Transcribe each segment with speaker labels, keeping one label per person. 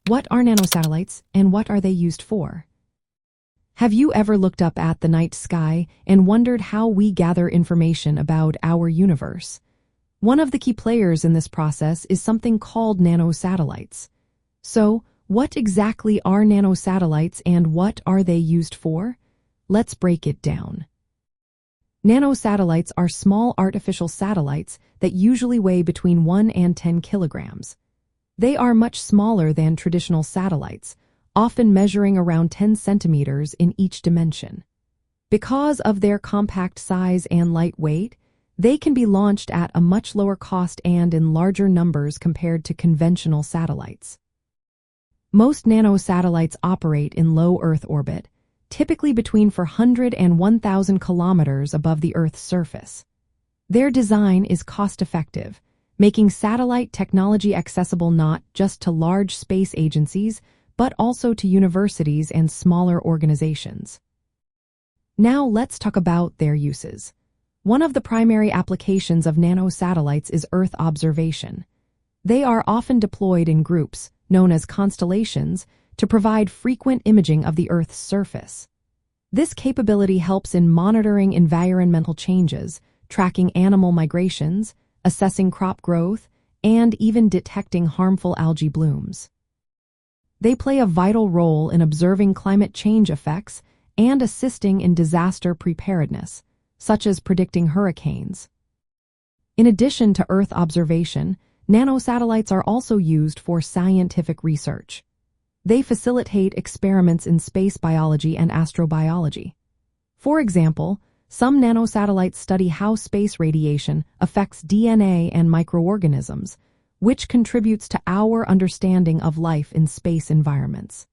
Speaker 1: What are nanosatellites and what are they used for? Have you ever looked up at the night sky and wondered how we gather information about our universe? One of the key players in this process is something called nanosatellites. So, what exactly are nanosatellites and what are they used for? Let's break it down. Nanosatellites are small artificial satellites that usually weigh between 1 and 10 kilograms. They are much smaller than traditional satellites, often measuring around 10 centimeters in each dimension. Because of their compact size and light weight, they can be launched at a much lower cost and in larger numbers compared to conventional satellites. Most nanosatellites operate in low Earth orbit, typically between 400 and 1,000 kilometers above the Earth's surface. Their design is cost-effective, making satellite technology accessible not just to large space agencies, but also to universities and smaller organizations. Now let's talk about their uses. One of the primary applications of nanosatellites is Earth observation. They are often deployed in groups, known as constellations, to provide frequent imaging of the Earth's surface. This capability helps in monitoring environmental changes, tracking animal migrations, assessing crop growth, and even detecting harmful algae blooms. They play a vital role in observing climate change effects and assisting in disaster preparedness, such as predicting hurricanes. In addition to Earth observation, nanosatellites are also used for scientific research. They facilitate experiments in space biology and astrobiology. For example, some nanosatellites study how space radiation affects DNA and microorganisms, which contributes to our understanding of life in space environments.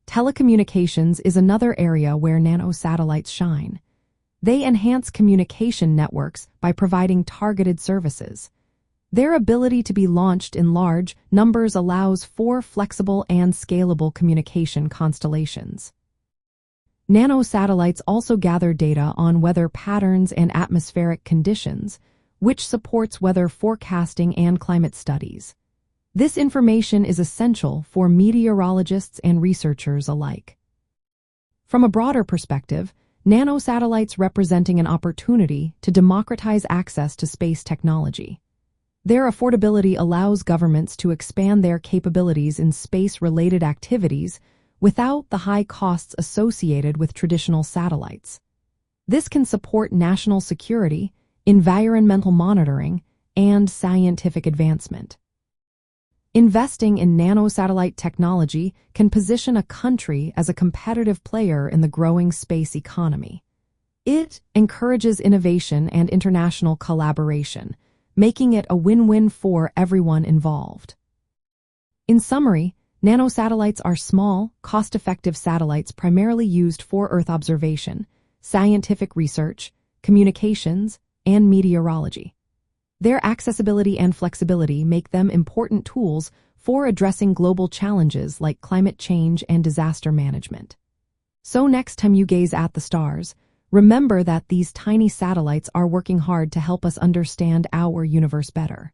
Speaker 1: Telecommunications is another area where nanosatellites shine. They enhance communication networks by providing targeted services. Their ability to be launched in large numbers allows for flexible and scalable communication constellations. Nanosatellites also gather data on weather patterns and atmospheric conditions, which supports weather forecasting and climate studies. This information is essential for meteorologists and researchers alike. From a broader perspective, nanosatellites representing an opportunity to democratize access to space technology. Their affordability allows governments to expand their capabilities in space-related activities without the high costs associated with traditional satellites. This can support national security, environmental monitoring, and scientific advancement. Investing in nanosatellite technology can position a country as a competitive player in the growing space economy. It encourages innovation and international collaboration, making it a win-win for everyone involved. In summary, nanosatellites are small, cost-effective satellites primarily used for Earth observation, scientific research, communications, and meteorology. Their accessibility and flexibility make them important tools for addressing global challenges like climate change and disaster management. So next time you gaze at the stars, remember that these tiny satellites are working hard to help us understand our universe better.